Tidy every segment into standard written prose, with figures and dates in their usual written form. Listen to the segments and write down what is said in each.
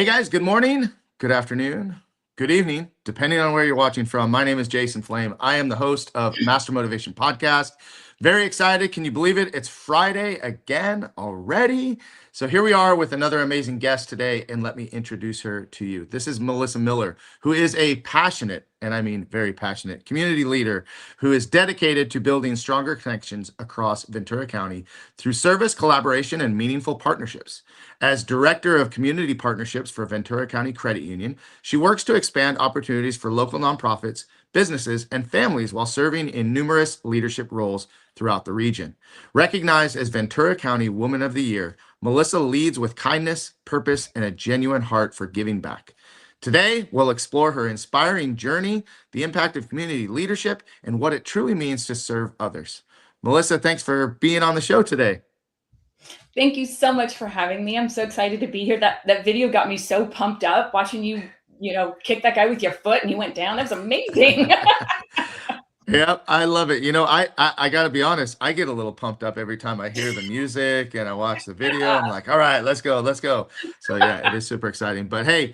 Hey guys, good morning, good afternoon, good evening, depending on where you're watching from. My name is Jason Flame. I am the host of Master Motivation Podcast. Very excited. Can you believe it? It's Friday again already. So here we are with another amazing guest today, and let me introduce her to you. This is Melissa Miller, who is a passionate, and I mean very passionate, community leader who is dedicated to building stronger connections across Ventura County through service, collaboration, and meaningful partnerships. As Director of Community Partnerships for Ventura County Credit Union, she works to expand opportunities for local nonprofits, businesses, and families while serving in numerous leadership roles throughout the region. Recognized as Ventura County Woman of the Year, Melissa leads with kindness, purpose, and a genuine heart for giving back. Today, we'll explore her inspiring journey, the impact of community leadership, and what it truly means to serve others. Melissa, thanks for being on the show today. Thank you so much for having me. I'm so excited to be here. That video got me so pumped up watching you, kick that guy with your foot and he went down. That was amazing. Yep, I love it. I got to be honest, I get a little pumped up every time I hear the music and I watch the video. I'm like, all right, let's go, let's go. So yeah, it is super exciting. But hey,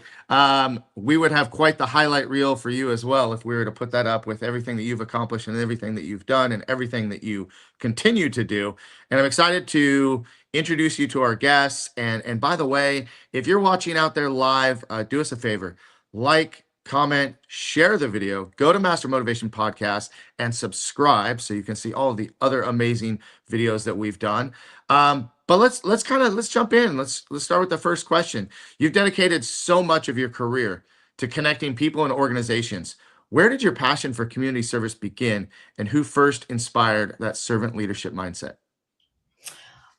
we would have quite the highlight reel for you as well if we were to put that up with everything that you've accomplished and everything that you've done and everything that you continue to do. And I'm excited to introduce you to our guests. And by the way, if you're watching out there live, do us a favor, like, comment, share the video, go to Master Motivation Podcast and subscribe so you can see all of the other amazing videos that we've done. But let's jump in. Let's start with the first question. You've dedicated so much of your career to connecting people and organizations. Where did your passion for community service begin, and who first inspired that servant leadership mindset?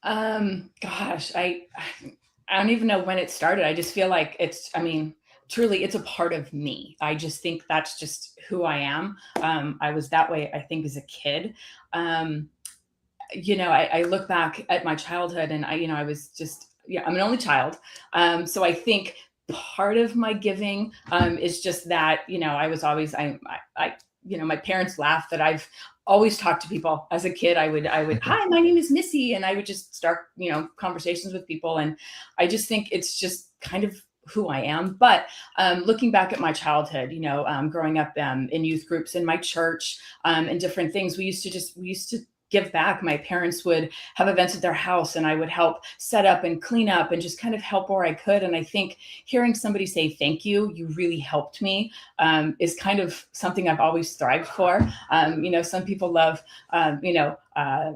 Gosh, I don't even know when it started. I just feel like truly it's a part of me. I just think that's just who I am. I was that way, I think, as a kid. I look back at my childhood and I was just, I'm an only child. So I think part of my giving is just that, I was always, my parents laugh that I've always talked to people. As a kid, I would, hi, my name is Missy. And I would just start, conversations with people. And I just think it's just kind of who I am. But looking back at my childhood, growing up in youth groups in my church and different things, we used to give back. My parents would have events at their house and I would help set up and clean up and just kind of help where I could. And I think hearing somebody say, thank you, you really helped me, is kind of something I've always thrived for. Some people love,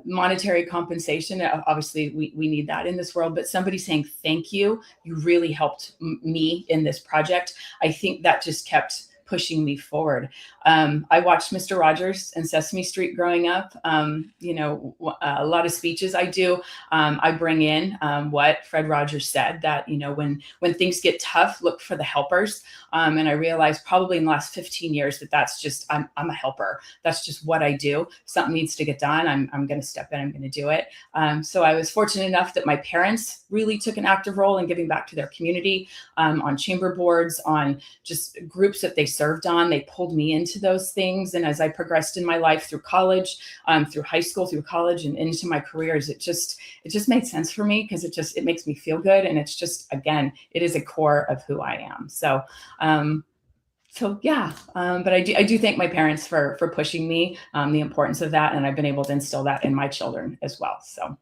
monetary compensation. Obviously we need that in this world, but somebody saying, thank you, you really helped me in this project. I think that just kept pushing me forward. I watched Mr. Rogers and Sesame Street growing up. A lot of speeches I do, I bring in what Fred Rogers said, that, when things get tough, look for the helpers. And I realized probably in the last 15 years that's just, I'm a helper. That's just what I do. Something needs to get done. I'm going to step in, I'm going to do it. So I was fortunate enough that my parents really took an active role in giving back to their community, on chamber boards, on just groups that they served on. They pulled me into those things. And as I progressed in my life through college, through high school, through college, and into my careers, it just made sense for me because it makes me feel good. And it's just, again, it is a core of who I am. So yeah, but I do thank my parents for pushing me, the importance of that. And I've been able to instill that in my children as well. So.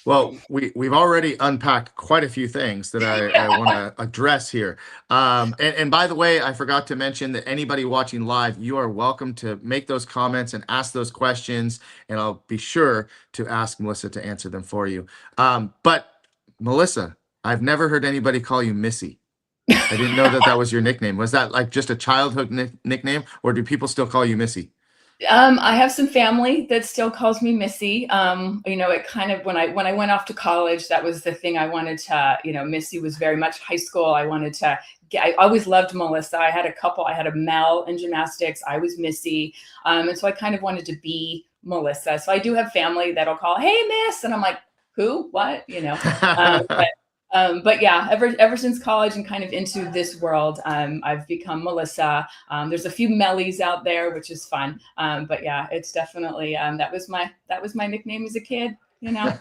Well, we've already unpacked quite a few things that I want to address here. And by the way, I forgot to mention that anybody watching live, you are welcome to make those comments and ask those questions, and I'll be sure to ask Melissa to answer them for you. But Melissa, I've never heard anybody call you Missy. I didn't know that was your nickname. Was that like just a childhood nickname, or do people still call you Missy? I have some family that still calls me Missy. It kind of, when I went off to college, that was the thing I wanted to, Missy was very much high school. I always loved Melissa. I had a Mel in gymnastics. I was Missy. And so I kind of wanted to be Melissa. So I do have family that'll call, hey, Miss. And I'm like, who, what, but yeah, ever since college and kind of into this world, I've become Melissa. There's a few Mellies out there, which is fun. But yeah, it's definitely, that was my nickname as a kid. you know.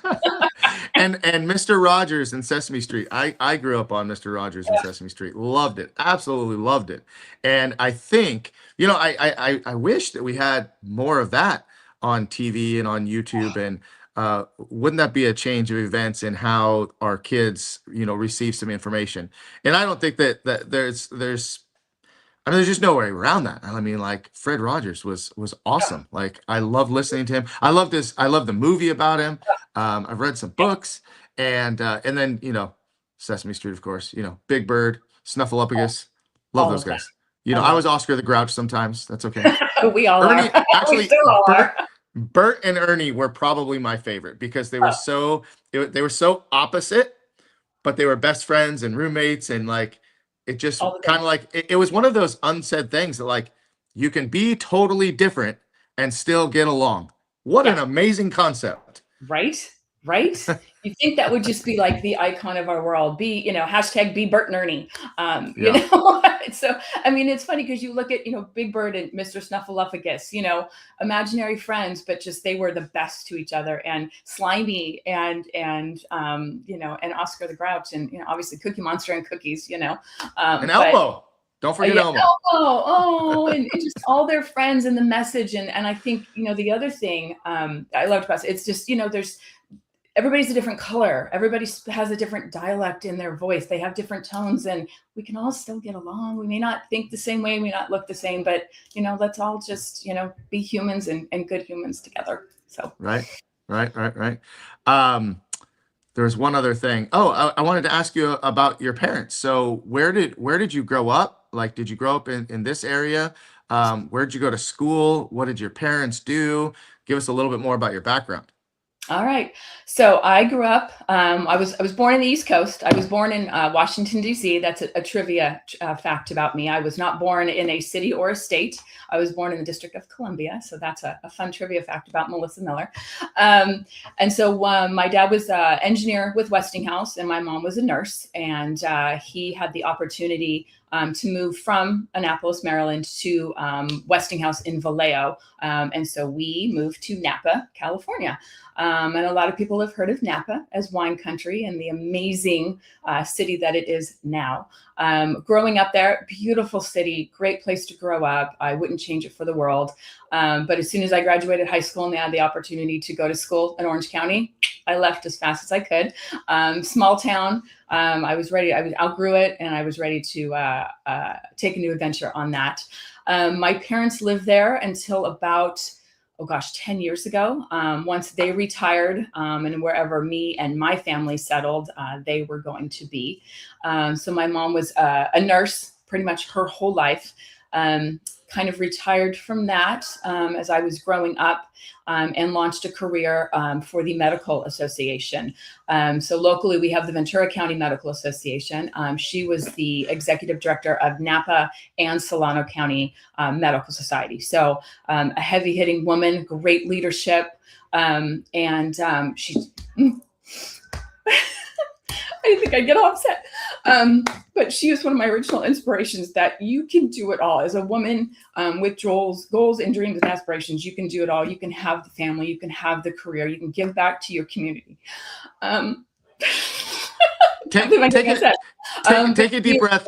And Mr. Rogers and Sesame Street. I grew up on Mr. Rogers and Sesame Street. Loved it. Absolutely loved it. And I think, I wish that we had more of that on TV and on YouTube. And wouldn't that be a change of events in how our kids, receive some information? And I don't think that there's just no way around that. I mean, like Fred Rogers was awesome. Like I love listening to him. I love the movie about him. I've read some books, and then Sesame Street, of course. Big Bird, Snuffleupagus, love All those of that. guys. I was Oscar the Grouch sometimes. That's okay. We all Ernie, are. actually, We still all are. Bert and Ernie were probably my favorite because they were they were so opposite, but they were best friends and roommates, and like it just All the kind of like it was one of those unsaid things that like you can be totally different and still get along. What an amazing concept. Right? You think that would just be like the icon of our world. Hashtag be Bert and Ernie. So, I mean, it's funny because you look at, Big Bird and Mr. Snuffleupagus, imaginary friends, but just they were the best to each other, and Slimy and Oscar the Grouch, and obviously Cookie Monster and Cookies, and Elmo. Don't forget Elmo. And just all their friends and the message. And I think, the other thing I loved about it's just, everybody's a different color. Everybody has a different dialect in their voice. They have different tones, and we can all still get along. We may not think the same way, we may not look the same, but let's all just, be humans and good humans together. So right. There's one other thing. Oh, I wanted to ask you about your parents. So where did you grow up? Like, did you grow up in this area? Where did you go to school? What did your parents do? Give us a little bit more about your background. All right. So I grew up, I was born in the East Coast. I was born in Washington, D.C. That's a trivia fact about me. I was not born in a city or a state. I was born in the District of Columbia. So that's a fun trivia fact about Melissa Miller. And so my dad was an engineer with Westinghouse, and my mom was a nurse. And he had the opportunity to move from Annapolis, Maryland to Westinghouse in Vallejo. And so we moved to Napa, California. And a lot of people have heard of Napa as wine country and the amazing city that it is now. Growing up there, beautiful city, great place to grow up. I wouldn't change it for the world. But as soon as I graduated high school and they had the opportunity to go to school in Orange County, I left as fast as I could. Small town. I was ready. I outgrew it, and I was ready to take a new adventure on that. My parents lived there until about 10 years ago. Once they retired, and wherever me and my family settled, they were going to be. So my mom was a nurse pretty much her whole life. Kind of retired from that as I was growing up, and launched a career for the Medical Association. So locally, we have the Ventura County Medical Association. She was the executive director of Napa and Solano County Medical Society. So a heavy hitting woman, great leadership. And she, I didn't think I'd get all upset. But she is one of my original inspirations, that you can do it all. As a woman with goals and dreams and aspirations, you can do it all. You can have the family, you can have the career, you can give back to your community. Take a deep breath.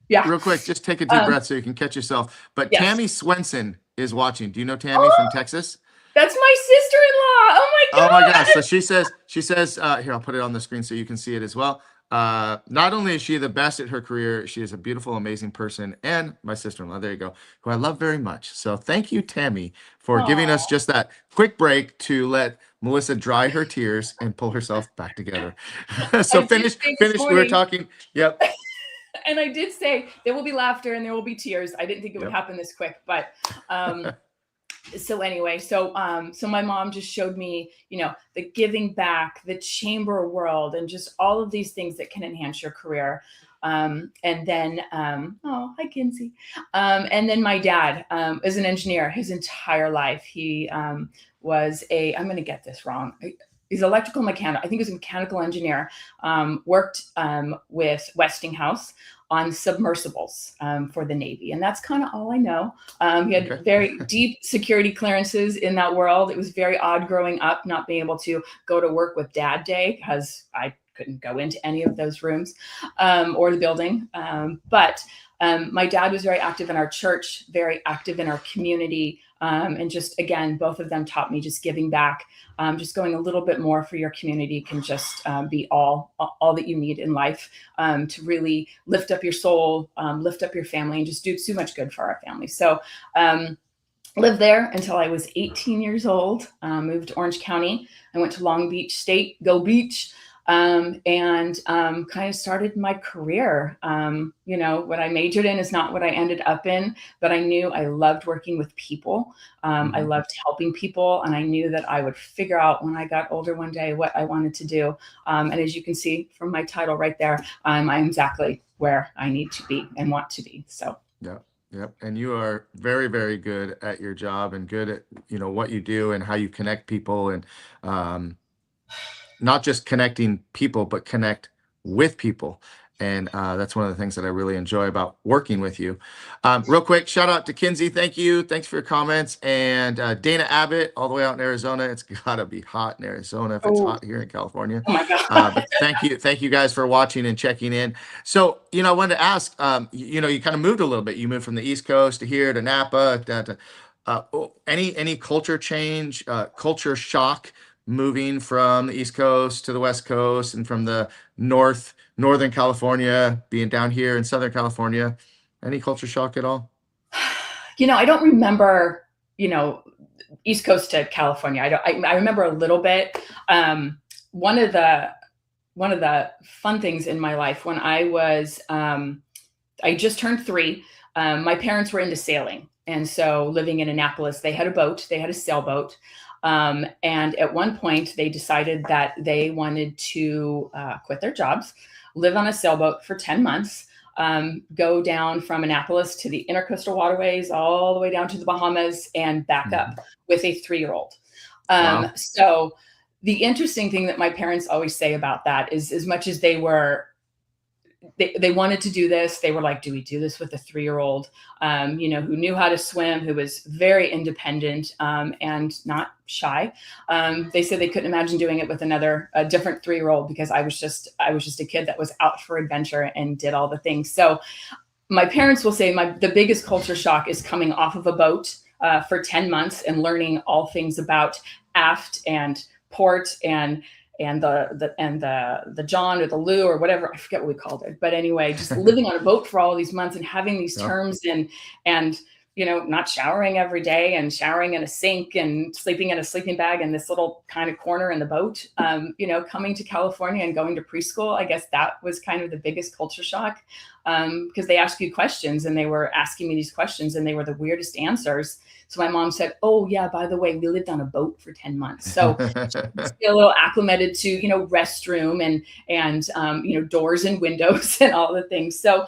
Yeah. Real quick, just take a deep breath so you can catch yourself. But yes. Tammy Swenson is watching. Do you know Tammy from Texas? That's my sister-in-law. Oh my God. Oh my gosh. So she says, here, I'll put it on the screen so you can see it as well. Not only is she the best at her career, she is a beautiful, amazing person, and my sister-in-law, there you go, who I love very much. So thank you, Tammy, for giving us just that quick break to let Melissa dry her tears and pull herself back together. So finish. We were talking. Yep. And I did say there will be laughter and there will be tears. I didn't think it would happen this quick, but so anyway, so my mom just showed me, the giving back, the chamber world, and just all of these things that can enhance your career. And then, hi, Kinsey. And then my dad is an engineer his entire life. He was I'm going to get this wrong. he's electrical mechanic. I think he was a mechanical engineer. Worked with Westinghouse on submersibles for the Navy. And that's kind of all I know. He had very deep security clearances in that world. It was very odd growing up, not being able to go to work with Dad Day because I couldn't go into any of those rooms or the building. But my dad was very active in our church, very active in our community. And just, again, both of them taught me just giving back, just going a little bit more for your community can just be all that you need in life to really lift up your soul, lift up your family, and just do so much good for our family. So lived there until I was 18 years old, moved to Orange County. I went to Long Beach State, go Beach. And kind of started my career. What I majored in is not what I ended up in, but I knew I loved working with people. I loved helping people, and I knew that I would figure out when I got older one day what I wanted to do. And as you can see from my title right there, I'm exactly where I need to be and want to be. So. Yeah. Yep. And you are very, very good at your job and good at, what you do and how you connect people, and not just connecting people, but connect with people. And that's one of the things that I really enjoy about working with you. Real quick, shout out to Kinsey. Thank you. Thanks for your comments. And Dana Abbott, all the way out in Arizona. It's got to be hot in Arizona if it's hot here in California. Oh my God. But thank you guys for watching and checking in. So, I wanted to ask, you kind of moved a little bit. You moved from the East Coast to here to Napa. Any culture change, culture shock, moving from the East Coast to the West Coast, and from the Northern California, being down here in Southern California? Any culture shock at all? I don't remember, East Coast to California. I remember a little bit. One of the fun things in my life when I was, I just turned 3. My parents were into sailing. And so living in Annapolis, they had a boat, they had a sailboat. And at one point they decided that they wanted to quit their jobs, live on a sailboat for 10 months, go down from Annapolis to the intercoastal waterways, all the way down to the Bahamas, and back up with a 3-year-old. Wow. So the interesting thing that my parents always say about that is, as much as they wanted to do this, they were like, do we do this with a 3-year-old, who knew how to swim, who was very independent, and not shy. They said they couldn't imagine doing it with a different 3-year-old, because I was just a kid that was out for adventure and did all the things. So my parents will say the biggest culture shock is coming off of a boat for 10 months and learning all things about aft and port and the John or the Lou or whatever, I forget what we called it. But anyway, just living on a boat for all these months and having these terms and not showering every day, and showering in a sink and sleeping in a sleeping bag in this little kind of corner in the boat. Coming to California and going to preschool, I guess that was kind of the biggest culture shock, because they ask you questions, and they were asking me these questions, and they were the weirdest answers. So my mom said, oh yeah, by the way, we lived on a boat for 10 months. So just get a little acclimated to, restroom and doors and windows and all the things. So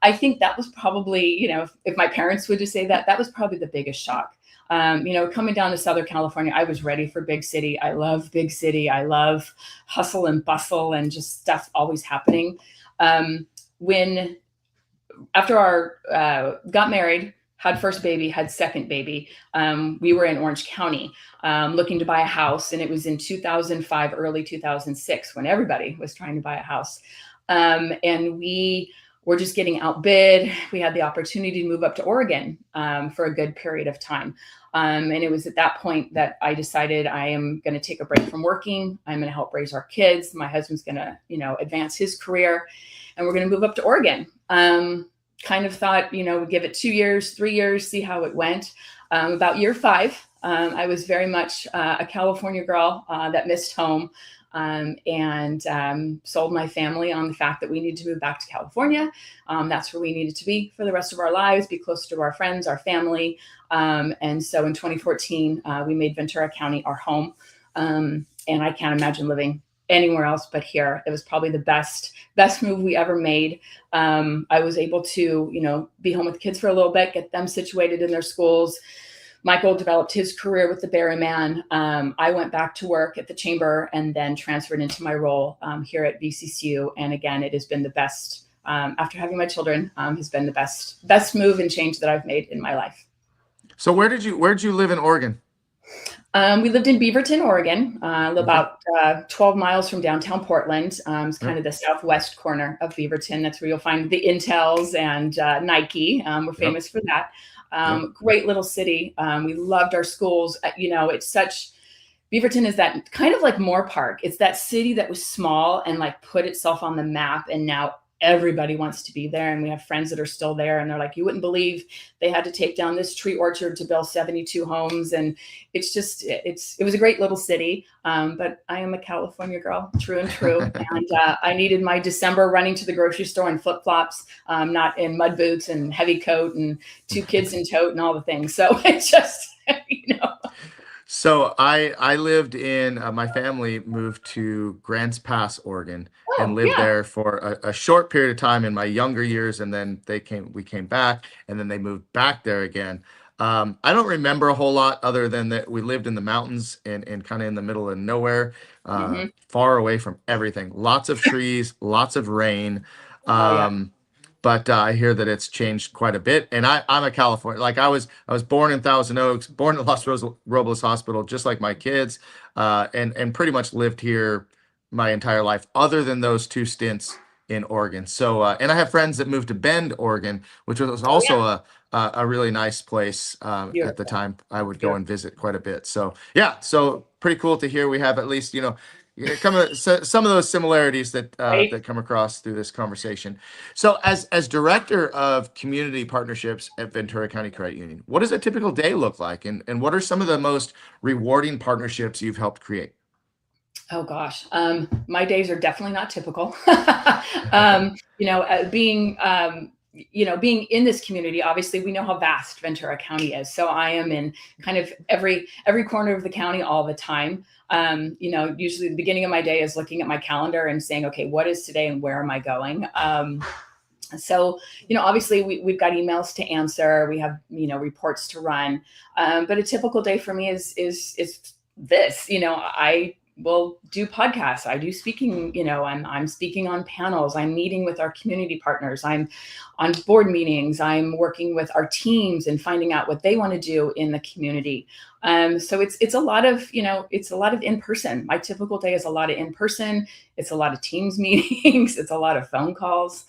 I think that was probably, if my parents would just say that was probably the biggest shock. Coming down to Southern California, I was ready for big city. I love big city. I love hustle and bustle and just stuff always happening. After our got married, had first baby, had second baby, we were in Orange County looking to buy a house. And it was in 2005, early 2006, when everybody was trying to buy a house. And we were just getting outbid. We had the opportunity to move up to Oregon for a good period of time. And it was at that point that I decided I am going to take a break from working. I'm going to help raise our kids. My husband's going to, advance his career, and we're going to move up to Oregon. Kind of thought, we'd give it 2 years, 3 years, see how it went. About year 5, I was very much a California girl that missed home, and sold my family on the fact that we needed to move back to California. That's where we needed to be for the rest of our lives, be closer to our friends, our family. And so in 2014, we made Ventura County our home. And I can't imagine living anywhere else but here. It was probably the best move we ever made. I was able to, be home with the kids for a little bit, get them situated in their schools, Michael developed his career with the Berryman. I went back to work at the chamber and then transferred into my role here at VCCU. And again, it has been the best, after having my children, has been the best move and change that I've made in my life. So where'd you live in Oregon? We lived in Beaverton, Oregon, about 12 miles from downtown Portland. It's kind of the southwest corner of Beaverton. That's where you'll find the Intels and Nike. We're famous for that. Great little city. We loved our schools. Beaverton is that kind of like Moore Park. It's that city that was small and like put itself on the map, and now everybody wants to be there. And we have friends that are still there, and they're like, you wouldn't believe they had to take down this tree orchard to build 72 homes. And it was a great little city. But I am a California girl, true and true. And I needed my December running to the grocery store in flip-flops, not in mud boots and heavy coat and 2 kids in tote and all the things. So it just, So I lived in, my family moved to Grants Pass, Oregon, and lived there for a short period of time in my younger years. And then we came back, and then they moved back there again. I don't remember a whole lot other than that we lived in the mountains and kind of in the middle of nowhere, far away from everything. Lots of trees, lots of rain. But I hear that it's changed quite a bit. And I'm a California, like I was born in Thousand Oaks, born at Los Robles Hospital, just like my kids, and pretty much lived here my entire life, other than those 2 stints in Oregon. So, and I have friends that moved to Bend, Oregon, which was also a really nice place at the time. I would go and visit quite a bit. So yeah, so pretty cool to hear we have at least, some of those similarities that that come across through this conversation. So as director of community partnerships at Ventura County Credit Union, what does a typical day look like? And what are some of the most rewarding partnerships you've helped create? Oh gosh, my days are definitely not typical. Being in this community, obviously we know how vast Ventura County is. So I am in kind of every corner of the county all the time. Usually the beginning of my day is looking at my calendar and saying, okay, what is today and where am I going? So, obviously we've got emails to answer. We have, reports to run. But a typical day for me is this, I will do podcasts. I do speaking, I'm speaking on panels. I'm meeting with our community partners. I'm on board meetings. I'm working with our teams and finding out what they want to do in the community. So it's a lot of, it's a lot of in person. My typical day is a lot of in person. It's a lot of Teams meetings. It's a lot of phone calls.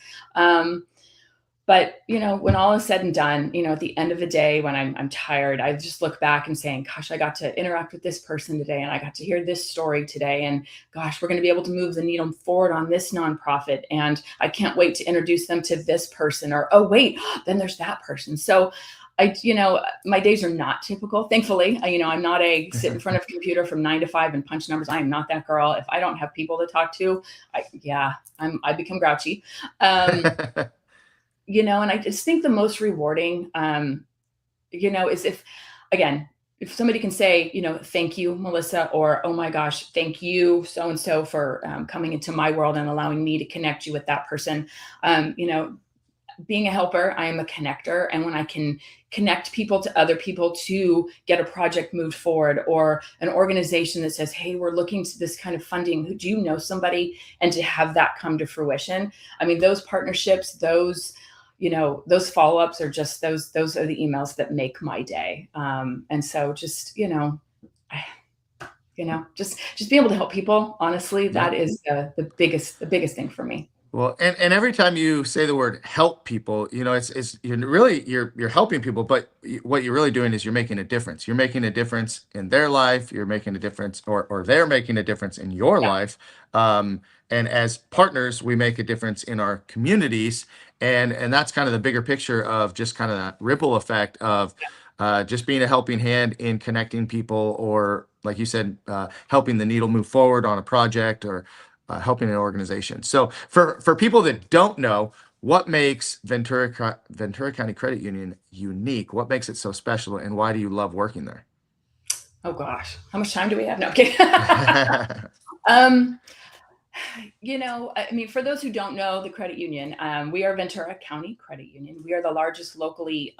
But, when all is said and done, at the end of the day, when I'm tired, I just look back and saying, gosh, I got to interact with this person today, and I got to hear this story today. And gosh, we're going to be able to move the needle forward on this nonprofit. And I can't wait to introduce them to this person, or, oh, wait, then there's that person. So my days are not typical. Thankfully, I'm not a sit in front of a computer from 9 to 5 and punch numbers. I am not that girl. If I don't have people to talk to, I become grouchy. And I just think the most rewarding, is if somebody can say, thank you, Melissa, or, oh my gosh, thank you, so-and-so for coming into my world and allowing me to connect you with that person. Being a helper, I am a connector. And when I can connect people to other people to get a project moved forward, or an organization that says, hey, we're looking to this kind of funding, do you know somebody? And to have that come to fruition. I mean, those partnerships, those follow-ups are just those are the emails that make my day. And so just, just be able to help people. Honestly, that is the biggest thing for me. Well, and every time you say the word help people, you're helping people, but what you're really doing is you're making a difference. You're making a difference in their life. You're making a difference, or they're making a difference in your life. And as partners, we make a difference in our communities. And that's kind of the bigger picture of just kind of that ripple effect of just being a helping hand in connecting people, or like you said, helping the needle move forward on a project, or helping an organization. So for people that don't know, what makes Ventura County Credit Union unique? What makes it so special, and why do you love working there? Oh gosh, how much time do we have? No, okay. I mean, for those who don't know the credit union, we are Ventura County Credit Union. We are the largest locally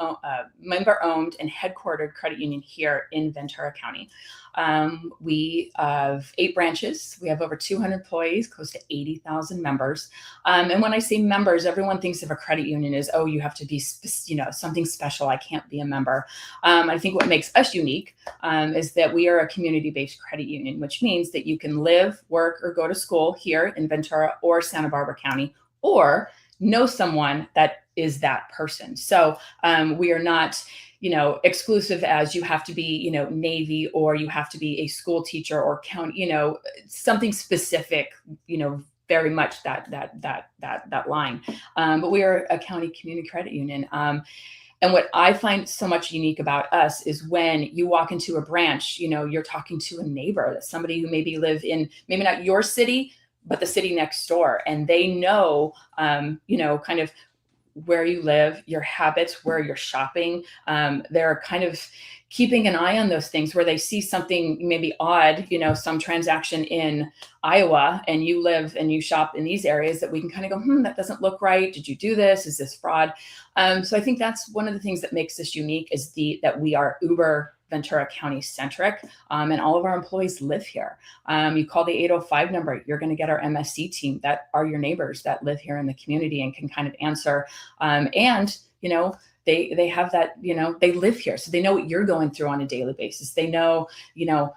member-owned and headquartered credit union here in Ventura County. We have 8 branches. We have over 200 employees, close to 80,000 members. And when I say members, everyone thinks of a credit union as, oh, you have to be, something special. I can't be a member. I think what makes us unique is that we are a community-based credit union, which means that you can live, work, or go to school here in Ventura or Santa Barbara County, or know someone that is that person. So we are not, exclusive as you have to be, Navy, or you have to be a school teacher or county, something specific, very much that line. But we are a county community credit union. And what I find so much unique about us is when you walk into a branch, you're talking to a neighbor, somebody who maybe live in, maybe not your city, but the city next door. And they know, kind of where you live, your habits, where you're shopping. They're kind of keeping an eye on those things where they see something maybe odd, some transaction in Iowa, and you live and you shop in these areas, that we can kind of go, that doesn't look right. Did you do this? Is this fraud? So I think that's one of the things that makes us unique, is that we are uber Ventura County centric, and all of our employees live here. You call the 805 number, you're going to get our MSC team that are your neighbors that live here in the community and can kind of answer. They have that, they live here, so they know what you're going through on a daily basis. They know,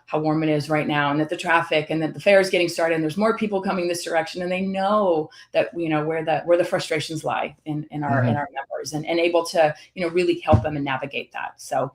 how warm it is right now, and that the traffic, and that the fair is getting started, and there's more people coming this direction, and they know that, where the frustrations lie in our members, and able to, really help them and navigate that. So,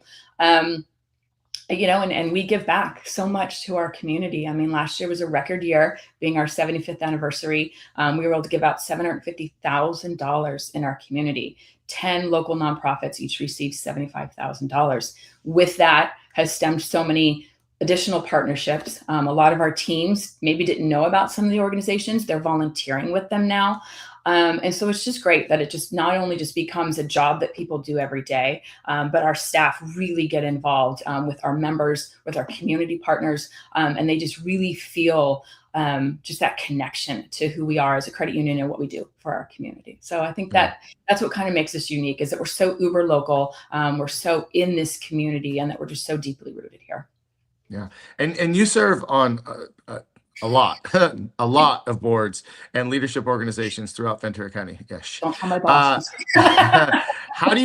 and we give back so much to our community. I mean, last year was a record year, being our 75th anniversary. We were able to give out $750,000 in our community. 10 local nonprofits each received $75,000. With that has stemmed so many additional partnerships. A lot of our teams maybe didn't know about some of the organizations. They're volunteering with them now. And so it's just great that it just not only just becomes a job that people do every day, but our staff really get involved with our members, with our community partners, and they just really feel just that connection to who we are as a credit union and what we do for our community. So I think that's what kind of makes us unique, is that we're so uber local, we're so in this community, and that we're just so deeply rooted here. Yeah, and you serve on a lot, a lot of boards and leadership organizations throughout Ventura County. Yes. Don't tell my boss. How do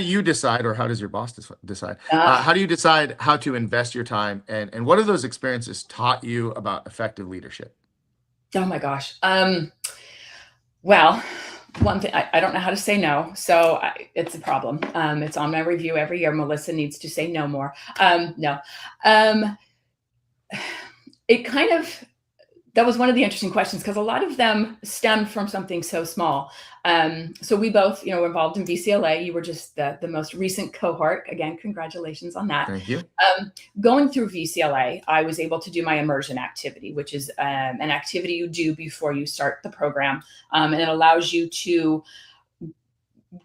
you decide, or how does your boss decide? How do you decide how to invest your time, and what have those experiences taught you about effective leadership? Oh my gosh. Well, one thing, I don't know how to say no, so it's a problem. It's on my review every year. Melissa needs to say no more. No. It kind of, that was one of the interesting questions, because a lot of them stemmed from something so small. So we both, were involved in VCLA. You were just the most recent cohort. Again, congratulations on that. Thank you. Going through VCLA, I was able to do my immersion activity, which is an activity you do before you start the program. And it allows you to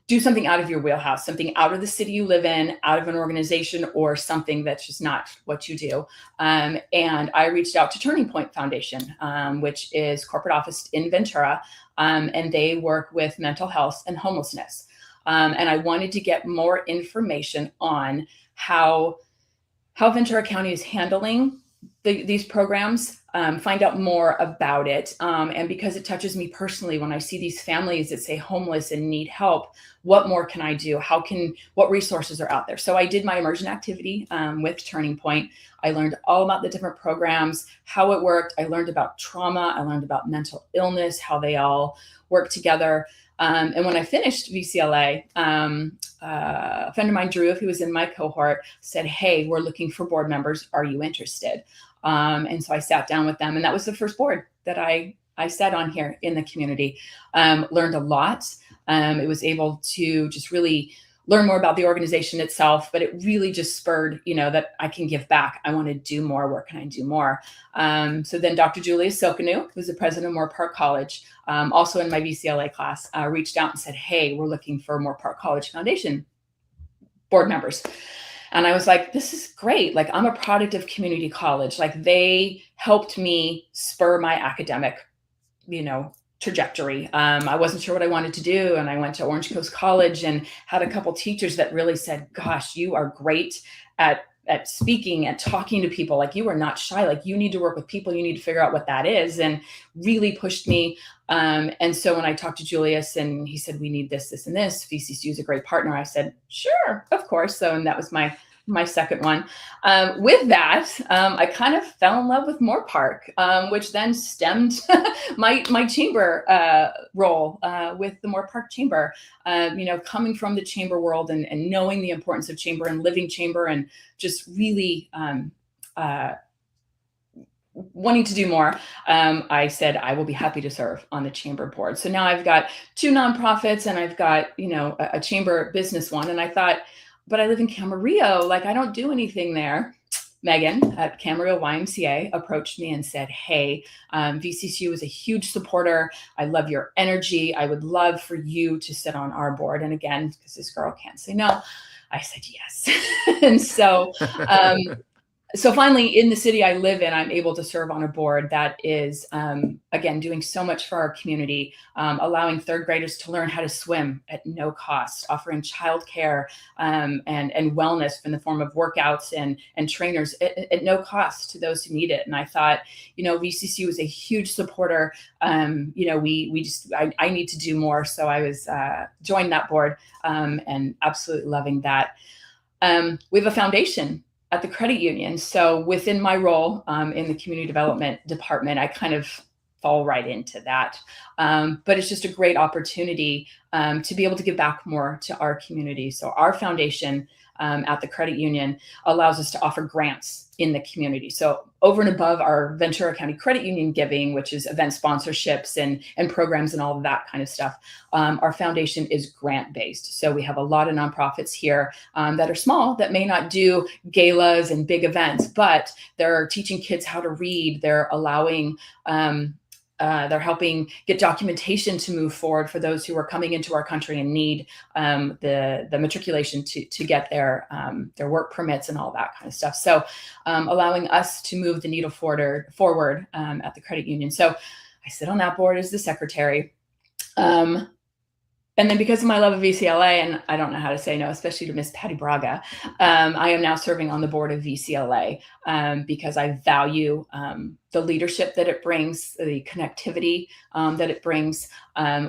do something out of your wheelhouse, something out of the city you live in, out of an organization, or something that's just not what you do. And I reached out to Turning Point Foundation, which is corporate office in Ventura, and they work with mental health and homelessness. And I wanted to get more information on how Ventura County is handling these programs, find out more about it. And because it touches me personally, when I see these families that say homeless and need help, what more can I do? What resources are out there? So I did my immersion activity with Turning Point. I learned all about the different programs, how it worked. I learned about trauma. I learned about mental illness, how they all work together. And when I finished VCLA, a friend of mine, Drew, who was in my cohort, said, "Hey, we're looking for board members. Are you interested?" And so I sat down with them, and that was the first board that I sat on here in the community. Learned a lot. It was able to just really learn more about the organization itself, but it really just spurred, that I can give back. I want to do more. Where can I do more? So then Dr. Julia Silkanu, who's the president of Moore Park College, also in my VCLA class, reached out and said, "Hey, we're looking for Moore Park College Foundation board members." And I was like, this is great. Like, I'm a product of community college. Like, they helped me spur my academic trajectory. I wasn't sure what I wanted to do. And I went to Orange Coast College and had a couple teachers that really said, gosh, you are great at speaking and talking to people. Like, you are not shy. Like, you need to work with people. You need to figure out what that is, and really pushed me. And so when I talked to Julius and he said, we need this, this, and this, VCCU is a great partner, I said, sure, of course. So, and that was my second one. With that, I kind of fell in love with Moorpark, which then stemmed my chamber role with the Moorpark Chamber. Coming from the chamber world and knowing the importance of chamber and living chamber, and just really wanting to do more, I said, I will be happy to serve on the chamber board. So now I've got 2 nonprofits, and I've got, a chamber business one. And I thought, but I live in Camarillo, like, I don't do anything there. Megan at Camarillo YMCA approached me and said, hey, VCCU is a huge supporter. I love your energy. I would love for you to sit on our board. And again, because this girl can't say no, I said yes. And so finally, in the city I live in, I'm able to serve on a board that is, again, doing so much for our community, allowing 3rd graders to learn how to swim at no cost, offering childcare and wellness in the form of workouts and trainers at no cost to those who need it. And I thought, VCCU is a huge supporter. I need to do more. So I was joined that board and absolutely loving that. We have a foundation at the credit union. So within my role in the community development department, I kind of fall right into that. But it's just a great opportunity to be able to give back more to our community. So our foundation at the credit union allows us to offer grants in the community. So over and above our Ventura County Credit Union giving, which is event sponsorships and programs and all of that kind of stuff, our foundation is grant-based. So we have a lot of nonprofits here that are small, that may not do galas and big events, but they're teaching kids how to read. They're allowing they're helping get documentation to move forward for those who are coming into our country and need the matriculation to get their work permits and all that kind of stuff. So allowing us to move the needle forward at the credit union. So I sit on that board as the secretary. And then because of my love of VCLA, and I don't know how to say no, especially to Miss Patty Braga, I am now serving on the board of VCLA because I value the leadership that it brings, the connectivity that it brings,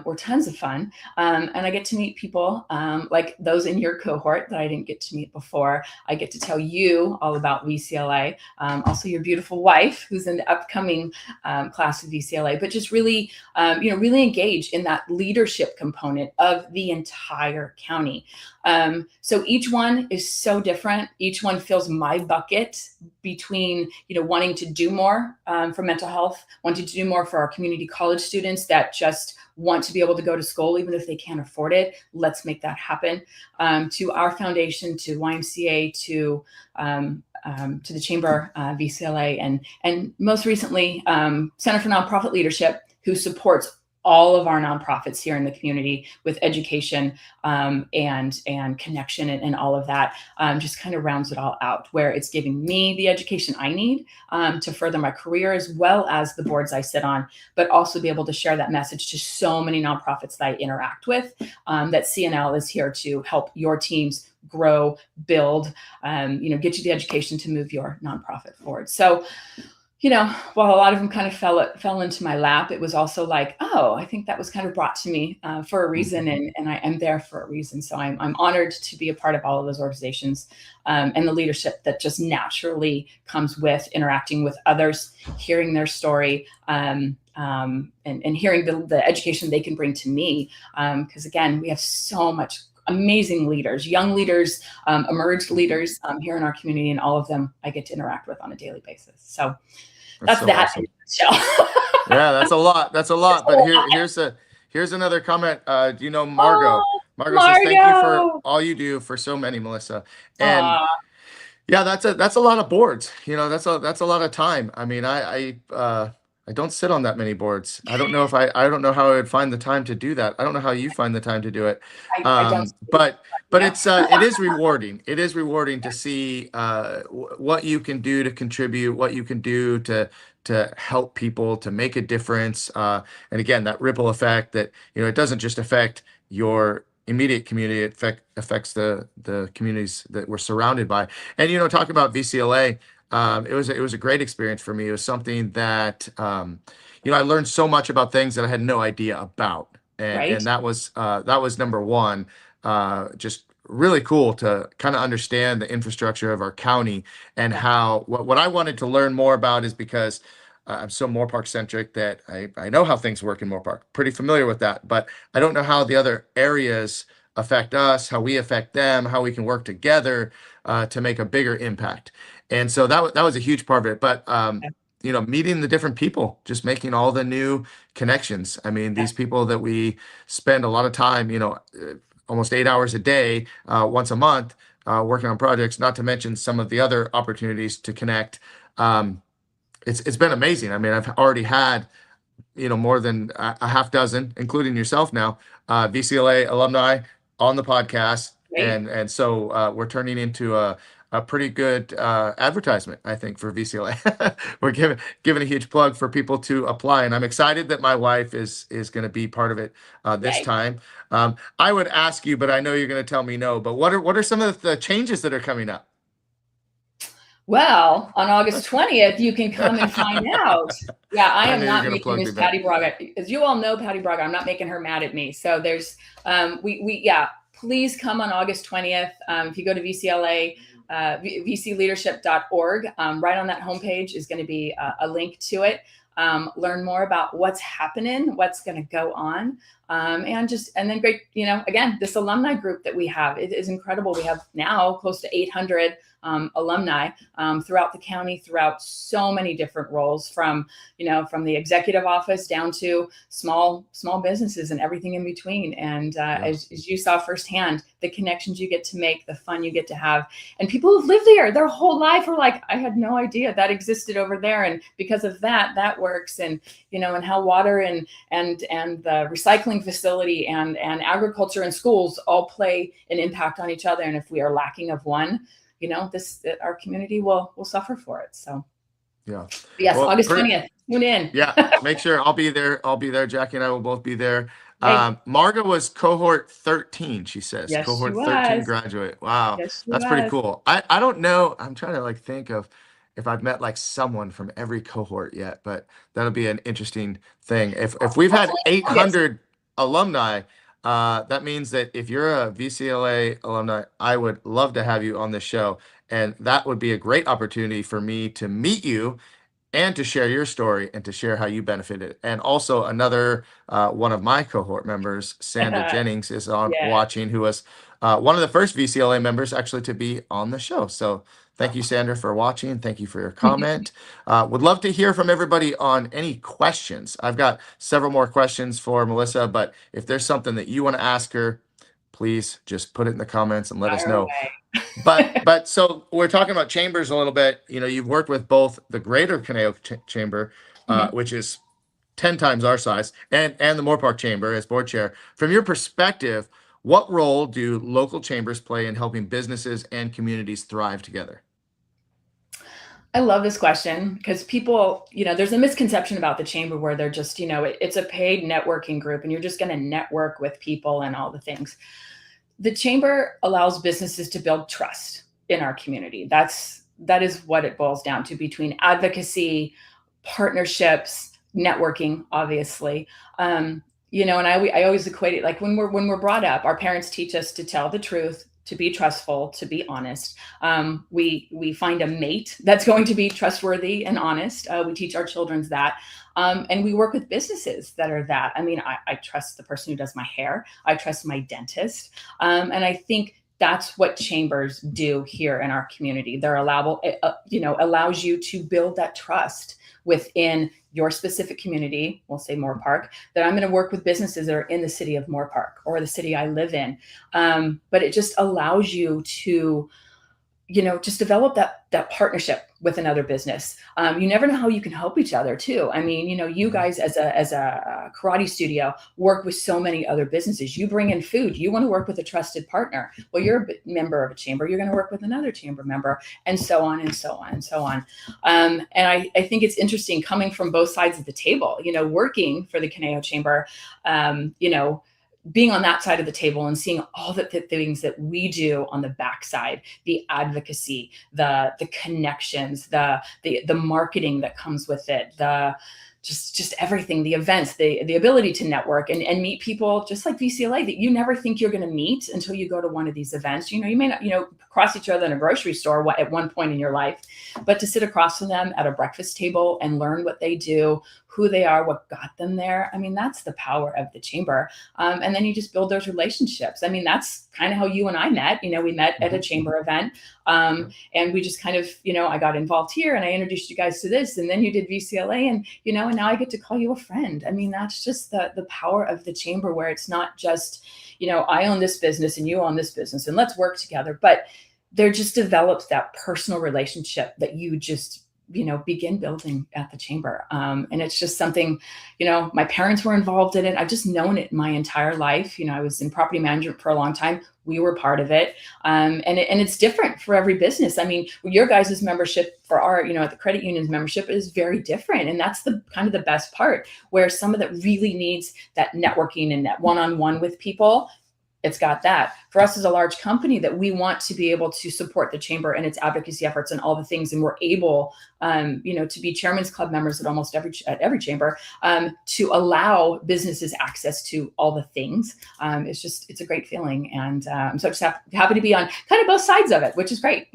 or tons of fun. And I get to meet people like those in your cohort that I didn't get to meet before. I get to tell you all about VCLA, also your beautiful wife who's in the upcoming class of VCLA, but just really, really engage in that leadership component of the entire county. So each one is so different. Each one fills my bucket between, wanting to do more for mental health, wanting to do more for our community college students that just want to be able to go to school, even if they can't afford it. Let's make that happen. To our foundation, to YMCA, to the Chamber, VCLA, and most recently, Center for Nonprofit Leadership, who supports all of our nonprofits here in the community with education and connection and all of that, just kind of rounds it all out, where it's giving me the education I need to further my career, as well as the boards I sit on, but also be able to share that message to so many nonprofits that I interact with, that CNL is here to help your teams grow, build, get you the education to move your nonprofit forward. So, while a lot of them kind of fell into my lap, it was also like, oh, I think that was kind of brought to me for a reason, and I am there for a reason. So I'm honored to be a part of all of those organizations and the leadership that just naturally comes with interacting with others, hearing their story, and hearing the education they can bring to me. Because again, we have so much amazing leaders, young leaders, emerged leaders here in our community, and all of them I get to interact with on a daily basis. So that's so that. Awesome. Yeah, that's a lot. That's a lot. But here's another comment. Do you know Margot? Margot says, thank you for all you do for so many, Melissa. And yeah, that's a lot of boards. That's a lot of time. I mean, I don't sit on that many boards. I don't know how I would find the time to do that. I don't know how you find the time to do it. I don't. But Yeah. it is rewarding. It is rewarding to see what you can do to contribute, what you can do to help people, to make a difference. And again, that ripple effect that, it doesn't just affect your immediate community, affects the communities that we're surrounded by. And, talking about VCLA, it was a great experience for me. It was something that I learned so much about things that I had no idea about, and Right. that was number one. Just really cool to kind of understand the infrastructure of our county and Yeah. how what I wanted to learn more about is because I'm so Moorpark centric that I know how things work in Moorpark, pretty familiar with that, but I don't know how the other areas affect us, how we affect them, how we can work together to make a bigger impact. And so that was a huge part of it. But Yeah. meeting the different people, just making all the new connections. I mean, Yeah. these people that we spend a lot of time, almost 8 hours a day, once a month, working on projects. Not to mention some of the other opportunities to connect. Um, it's been amazing. I mean, I've already had more than a half dozen, including yourself now, VCLA alumni on the podcast, Right. and so we're turning into a pretty good advertisement, I think, for VCLA. We're giving a huge plug for people to apply, and I'm excited that my wife is going to be part of it this Yay. time. I would ask you, but I know you're going to tell me no. But what are some of the changes that are coming up? Well, on August 20th, you can come and find out. Yeah, I I am knew you were not going to making plug the Miss event. Patty Braga. As you all know, Patty Braga, I'm not making her mad at me. So there's, yeah, please come on August 20th. If you go to VCLA, vcleadership.org, right on that homepage is going to be a link to it. Learn more about what's happening, what's going to go on. And then great, again, this alumni group that we have, it is incredible. We have now close to 800 alumni throughout the county, throughout so many different roles, from the executive office down to small businesses and everything in between. And as you saw firsthand, the connections you get to make, the fun you get to have, and people who've lived there their whole life are like, I had no idea that existed over there, and because of that works. And and how water and the recycling facility and agriculture and schools all play an impact on each other. And if we are lacking of one, our community will suffer for it. So Yeah. yes, Well, August 20th, tune in. yeah, make sure I'll be there. I'll be there. Jackie and I will both be there. Hey, Marga was cohort 13, she says. yes, she Cohort 13 was. graduate. Wow. Yes, she That's pretty was. cool. I don't know. I'm trying to like think of if I've met like someone from every cohort yet, but that'll be an interesting thing. If we've had Hopefully August. 800 alumni, that means that if you're a VCLA alumni, I would love to have you on this show. And that would be a great opportunity for me to meet you and to share your story and to share how you benefited. And also another one of my cohort members, Sandra Jennings, is on Yeah. watching, who was one of the first VCLA members actually to be on the show. So thank you, Sandra, for watching. Thank you for your comment. Would love to hear from everybody on any questions. I've got several more questions for Melissa, but if there's something that you want to ask her, please just put it in the comments and let us Fire know. away. But so we're talking about chambers a little bit. You've worked with both the Greater Conejo Chamber, which is 10 times our size, and the Moorpark Chamber as board chair. From your perspective, what role do local chambers play in helping businesses and communities thrive together? I love this question because people, there's a misconception about the chamber where they're just, it's a paid networking group and you're just going to network with people and all the things. The chamber allows businesses to build trust in our community. That is what it boils down to, between advocacy, partnerships, networking, obviously. And I always equate it like when we're brought up, our parents teach us to tell the truth, to be trustful, to be honest. We find a mate that's going to be trustworthy and honest. We teach our children that. And we work with businesses that are that. I mean, I trust the person who does my hair. I trust my dentist. And I think that's what chambers do here in our community. They're allowable, allows you to build that trust within your specific community. We'll say Moorpark, that I'm going to work with businesses that are in the city of Moorpark or the city I live in. But it just allows you to just develop that partnership with another business. You never know how you can help each other too. I mean, you guys as a karate studio work with so many other businesses. You bring in food. You want to work with a trusted partner. Well, you're a member of a chamber. You're going to work with another chamber member, and so on and so on and so on. And I think it's interesting coming from both sides of the table. Working for the Conejo Chamber, being on that side of the table and seeing all the things that we do on the backside, the advocacy, the connections, the marketing that comes with it, the just everything, the events, the ability to network and meet people just like VCLA that you never think you're going to meet until you go to one of these events. You may not, cross each other in a grocery store at one point in your life, but to sit across from them at a breakfast table and learn what they do, who they are, what got them there. I mean, that's the power of the chamber. And then you just build those relationships. I mean, that's kind of how you and I met. We met at a chamber event, and we just kind of, I got involved here and I introduced you guys to this, and then you did VCLA, and and now I get to call you a friend. I mean, that's just the power of the chamber, where it's not just, I own this business and you own this business and let's work together, but there just develops that personal relationship that you just begin building at the chamber. And it's just something, my parents were involved in it. I've just known it my entire life. I was in property management for a long time. We were part of it. And it's different for every business. I mean, your guys' membership for our, at the credit union's membership is very different. And that's the kind of the best part, where someone that really needs that networking and that one-on-one with people, it's got that. For us as a large company, that we want to be able to support the chamber and its advocacy efforts and all the things, and we're able, to be chairman's club members at almost every chamber, to allow businesses access to all the things. It's a great feeling, and I'm so just happy to be on kind of both sides of it, which is great.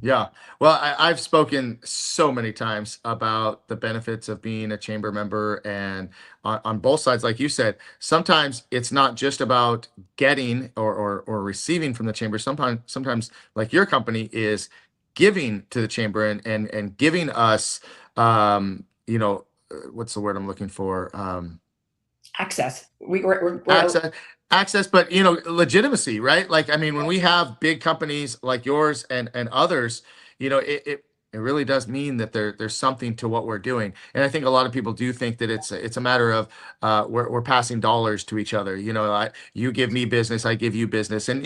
Yeah. Well, I've spoken so many times about the benefits of being a chamber member, and on both sides, like you said, sometimes it's not just about getting or receiving from the chamber. Sometimes like your company is giving to the chamber and giving us, what's the word I'm looking for? Access. We're Access, but legitimacy, right? Like, I mean, when we have big companies like yours and others, it really does mean that there's something to what we're doing. And I think a lot of people do think that it's a matter of we're passing dollars to each other. You give me business, I give you business, and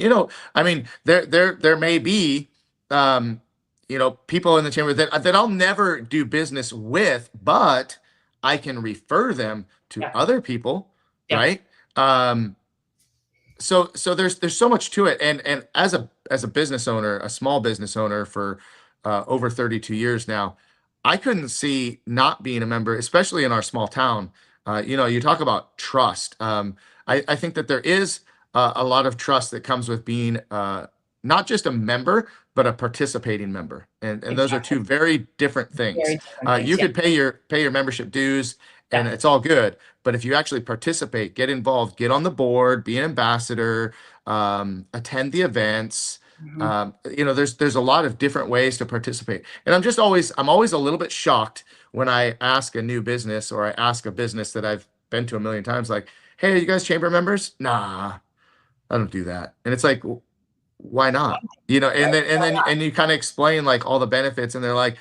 I mean, there may be people in the chamber that I'll never do business with, but I can refer them to other people, right? So there's so much to it, and as a business owner, a small business owner for over 32 years now, I couldn't see not being a member, especially in our small town. You talk about trust. I think that there is a lot of trust that comes with being not just a member, but a participating member, and those are two very different things. Very different things, You could pay your membership dues, and it's all good. But if you actually participate, get involved, get on the board, be an ambassador, attend the events, there's a lot of different ways to participate. And I'm always a little bit shocked when I ask a new business, or I ask a business that I've been to a million times, like, hey, are you guys chamber members? Nah, I don't do that. And it's like, why not? And you kind of explain like all the benefits, and they're like,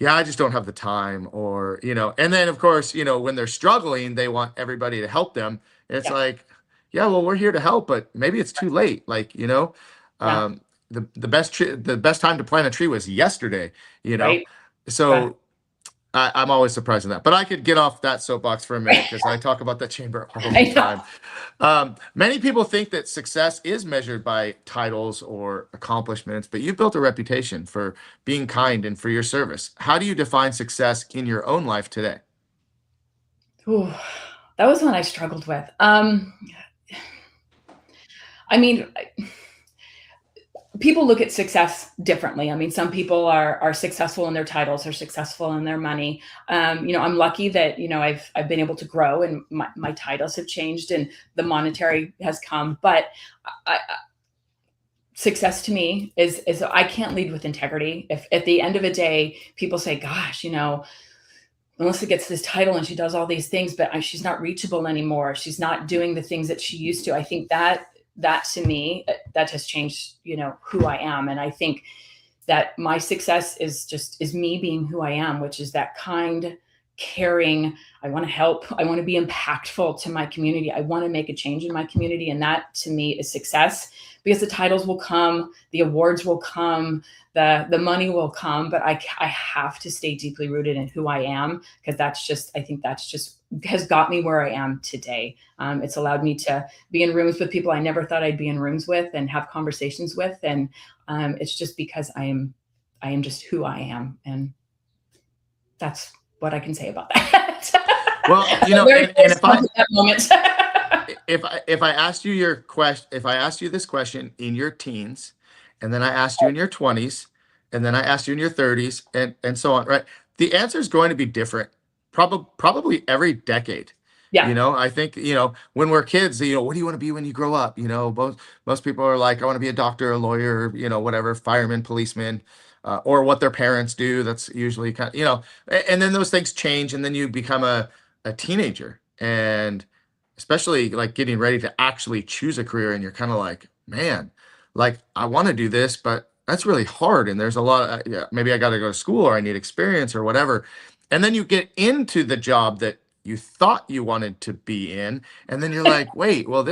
yeah, I just don't have the time, or, and then of course, when they're struggling, they want everybody to help them. And it's like, yeah, well, we're here to help, but maybe it's too late. Like, the best time to plant a tree was yesterday, Right. So I'm always surprised in that, but I could get off that soapbox for a minute, because I talk about the chamber all the time. Many people think that success is measured by titles or accomplishments, but you've built a reputation for being kind and for your service. How do you define success in your own life today? Ooh, that was one I struggled with. I mean, people look at success differently. I mean, some people are successful in their titles, are successful in their money. I'm lucky that, I've been able to grow, and my titles have changed and the monetary has come. But success to me is I can't lead with integrity. If at the end of a day, people say, gosh, Melissa gets this title and she does all these things, but she's not reachable anymore. She's not doing the things that she used to. I think that to me, that has changed, who I am. And I think, that my success is me being who I am, which is that kind, caring. I want to help. I want to be impactful to my community. I want to make a change in my community. And that to me is success, because the titles will come, the awards will come, the money will come, but I have to stay deeply rooted in who I am, because I think that's just has got me where I am today. It's allowed me to be in rooms with people I never thought I'd be in rooms with and have conversations with. And it's just because I am just who I am. And that's what I can say about that. Well, and if I that moment. if I asked you this question in your teens, and then I asked you in your 20s, and then I asked you in your 30s, and so on, right? The answer is going to be different, probably every decade. Yeah. I think, when we're kids, what do you want to be when you grow up? Most people are like, I want to be a doctor, a lawyer, whatever, fireman, policeman, or what their parents do. That's usually and then those things change, and then you become a teenager, and especially like getting ready to actually choose a career, and you're kind of like, man, like I want to do this, but that's really hard, and there's a lot of maybe I got to go to school, or I need experience, or whatever. And then you get into the job that you thought you wanted to be in, and then you're like, wait, well,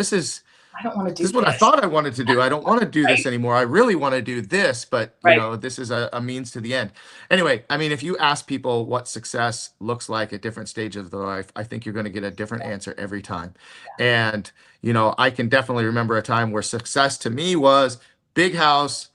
I don't want to do this is what I thought I wanted to do. I don't want to do this Right. anymore. I really want to do this, but Right. this is a means to the end. Anyway, I mean, if you ask people what success looks like at different stages of their life, I think you're going to get a different answer every time. And, I can definitely remember a time where success to me was big house,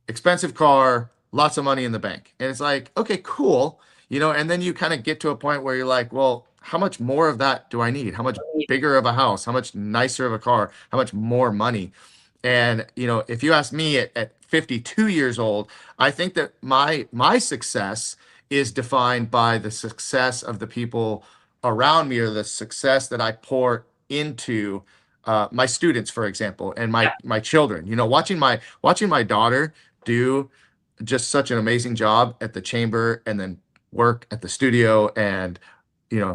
expensive car, lots of money in the bank. And it's like, okay, cool. And then you kind of get to a point where you're like, well, how much more of that do I need? How much bigger of a house? How much nicer of a car? How much more money? And, if you ask me at 52 years old, I think that my success is defined by the success of the people around me, or the success that I pour into my students, for example, and Yeah. my children. Watching my daughter do just such an amazing job at the chamber, and then work at the studio, and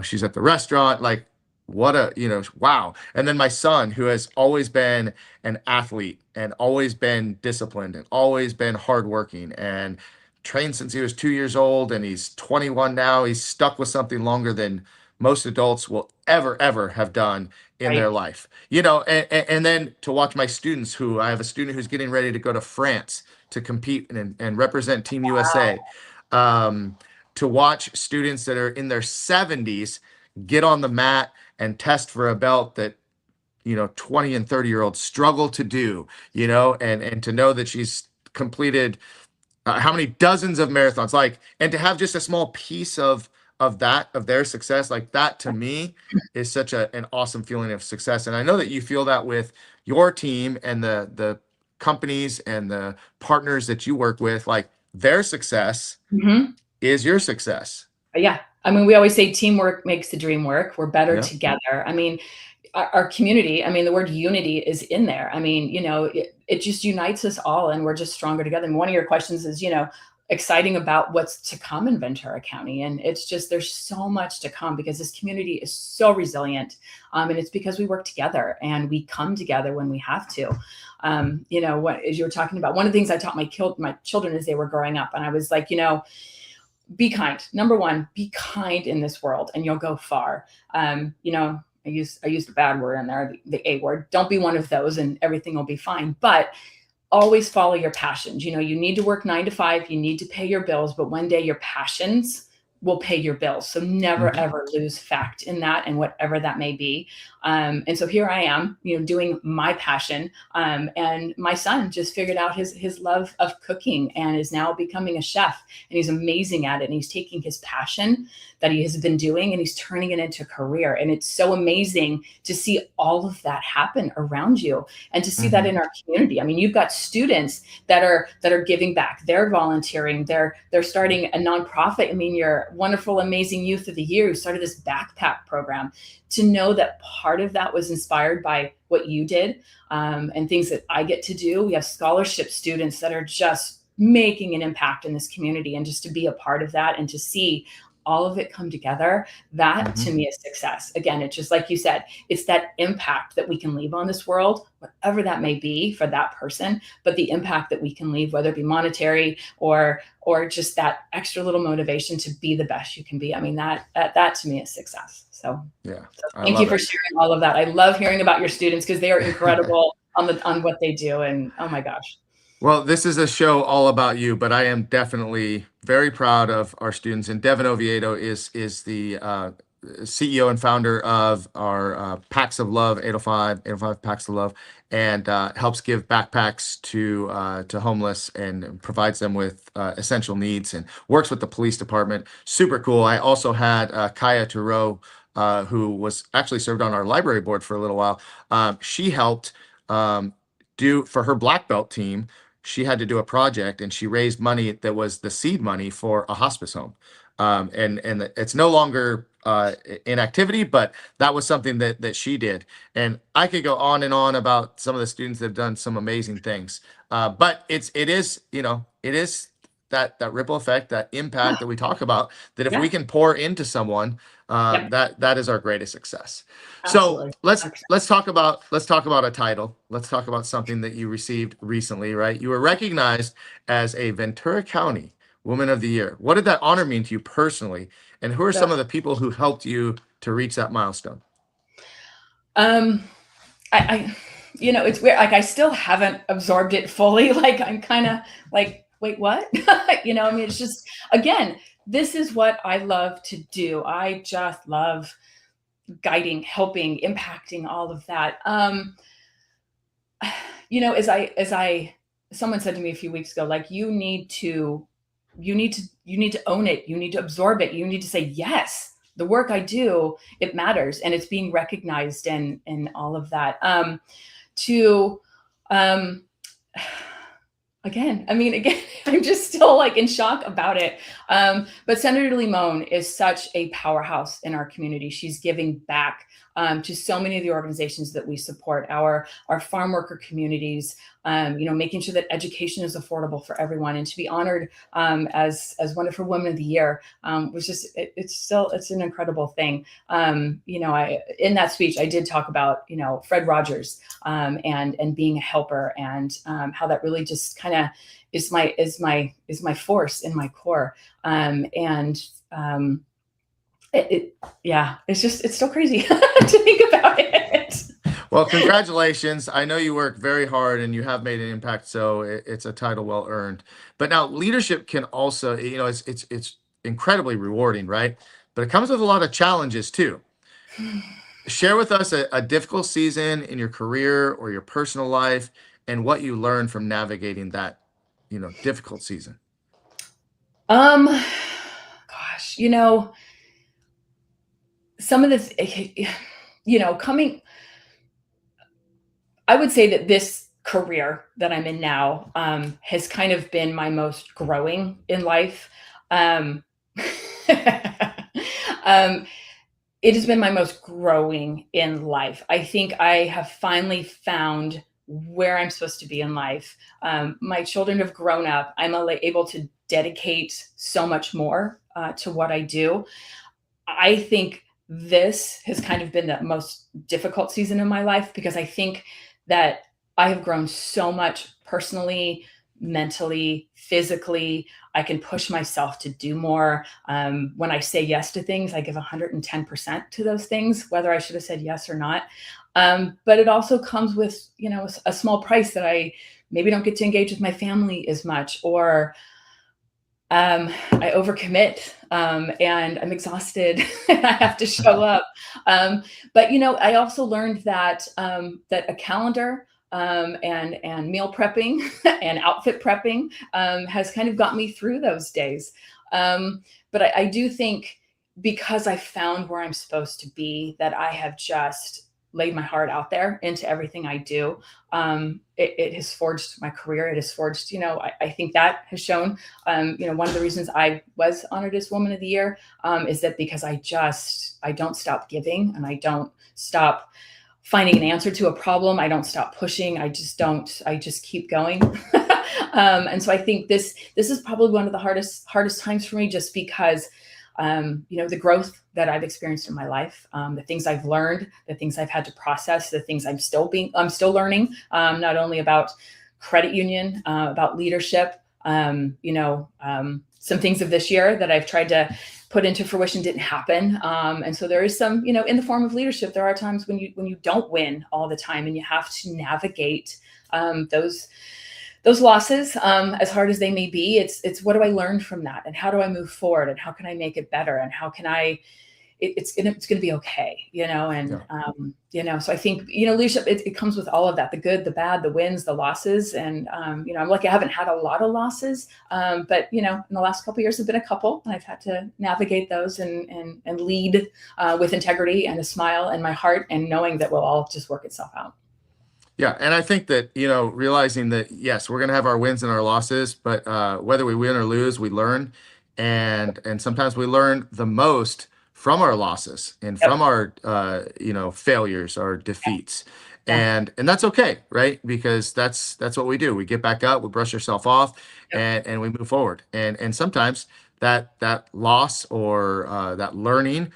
she's at the restaurant, like what a wow. And then my son, who has always been an athlete, and always been disciplined, and always been hardworking, and trained since he was 2 years old, and he's 21 now. He's stuck with something longer than most adults will ever have done in their Right. life. And then to watch my students, who I have a student who's getting ready to go to France to compete and represent Team USA. To watch students that are in their 70s get on the mat and test for a belt that 20 and 30-year-olds struggle to do, and to know that she's completed how many dozens of marathons, like, and to have just a small piece of their success, like that, to me is such an awesome feeling of success. And I know that you feel that with your team, and the companies and the partners that you work with, like their success Mhm. is your success. Yeah. I mean, we always say teamwork makes the dream work. We're better Yeah. together. I mean, our community, I mean, the word unity is in there. I mean, it just unites us all, and we're just stronger together. And one of your questions is, exciting about what's to come in Ventura County. And it's just, there's so much to come, because this community is so resilient. And it's because we work together, and we come together when we have to. What, as you were talking about, one of the things I taught my children as they were growing up, and I was like, be kind. Number one, be kind in this world, and you'll go far. I used a bad word in there, the A word. Don't be one of those, and everything will be fine. But always follow your passions. You need to work 9 to 5. You need to pay your bills, but one day your passions will pay your bills. So never, ever lose fact in that, and whatever that may be. And so here I am, doing my passion. And my son just figured out his love of cooking, and is now becoming a chef, and he's amazing at it. And he's taking his passion that he has been doing, and he's turning it into a career. And it's so amazing to see all of that happen around you, and to see that in our community. I mean, you've got students that are giving back. They're volunteering. They're starting a nonprofit. I mean, your wonderful, amazing Youth of the Year who started this backpack program. To know that part of that was inspired by what you did, and things that I get to do. We have scholarship students that are just making an impact in this community, and just to be a part of that, and to see all of it come together, that to me is success. Again, it's just like you said, it's that impact that we can leave on this world, whatever that may be for that person, but the impact that we can leave, whether it be monetary or just that extra little motivation to be the best you can be. I mean, that to me is success. So Yeah, thank you for sharing all of that. I love hearing about your students because they are incredible on what they do. And oh my gosh. Well, this is a show all about you, but I am definitely very proud of our students. And Devin Oviedo is the CEO and founder of our Packs of Love, 805 Packs of Love, and helps give backpacks to homeless and provides them with essential needs and works with the police department. Super cool. I also had Kaya Turo, who was actually served on our library board for a little while. She helped do for her black belt team. She had to do a project and she raised money that was the seed money for a hospice home. And it's no longer in activity, but that was something that she did. And I could go on and on about some of the students that have done some amazing things. But it is that ripple effect, that impact that we talk about, that if we can pour into someone, that is our greatest success. Absolutely. So let's talk about a title. Let's talk about something that you received recently, right? You were recognized as a Ventura County Woman of the Year. What did that honor mean to you personally? And who are some of the people who helped you to reach that milestone? I it's weird. Like I still haven't absorbed it fully. Like I'm kind of like, wait, what? I mean, it's just, again, this is what I love to do. I just love guiding, helping, impacting, all of that. Someone said to me a few weeks ago, like, you need to own it. You need to absorb it. You need to say, yes, the work I do, it matters. And it's being recognized and all of that. Again, I'm just still like in shock about it. But Senator Limon is such a powerhouse in our community. She's giving back to so many of the organizations that we support, our farm worker communities, making sure that education is affordable for everyone, and to be honored as one of her Women of the Year was just, it's an incredible thing. In that speech, I did talk about, Fred Rogers and being a helper, and how that really just kind of is my force in my core. It's still crazy to think about it. Well, congratulations. I know you work very hard and you have made an impact, so it's a title well earned. But now leadership can also, it's incredibly rewarding, right? But it comes with a lot of challenges too. Share with us a difficult season in your career or your personal life and what you learned from navigating that, difficult season. Gosh, some of this, I would say that this career that I'm in now has kind of been my most growing in life. It has been my most growing in life. I think I have finally found where I'm supposed to be in life. My children have grown up. I'm able to dedicate so much more to what I do. I think this has kind of been the most difficult season in my life, because I think that I have grown so much personally, mentally, physically. I can push myself to do more. When I say yes to things, I give 110% to those things, whether I should have said yes or not. But it also comes with, a small price that I maybe don't get to engage with my family as much, or I overcommit and I'm exhausted and I have to show up. But I also learned that that a calendar and meal prepping and outfit prepping has kind of got me through those days. But I do think, because I found where I'm supposed to be, that I have just laid my heart out there into everything I do. It has forged my career. It has forged, I think that has shown, one of the reasons I was honored as Woman of the Year is that because I don't stop giving, and I don't stop finding an answer to a problem. I don't stop pushing. I just keep going. And so I think this is probably one of the hardest times for me, just because the growth that I've experienced in my life, the things I've learned, the things I've had to process, the things I'm still learning, not only about credit union, about leadership, some things of this year that I've tried to put into fruition didn't happen. And so there is some, in the form of leadership, there are times when you don't win all the time, and you have to navigate those losses, as hard as they may be. It's what do I learn from that, and how do I move forward, and how can I make it better, and how can it's going to be okay, so I think, leadership, it comes with all of that, the good, the bad, the wins, the losses. And, I'm lucky I haven't had a lot of losses, but, in the last couple of years have been a couple, and I've had to navigate those and lead with integrity and a smile in my heart, and knowing that we'll all just work itself out. Yeah. And I think that, realizing that, yes, we're going to have our wins and our losses, but whether we win or lose, we learn. And sometimes we learn the most from our losses and from our, failures, our defeats. And that's okay, right? Because that's what we do. We get back up, we brush ourselves off, and we move forward. And sometimes that loss or that learning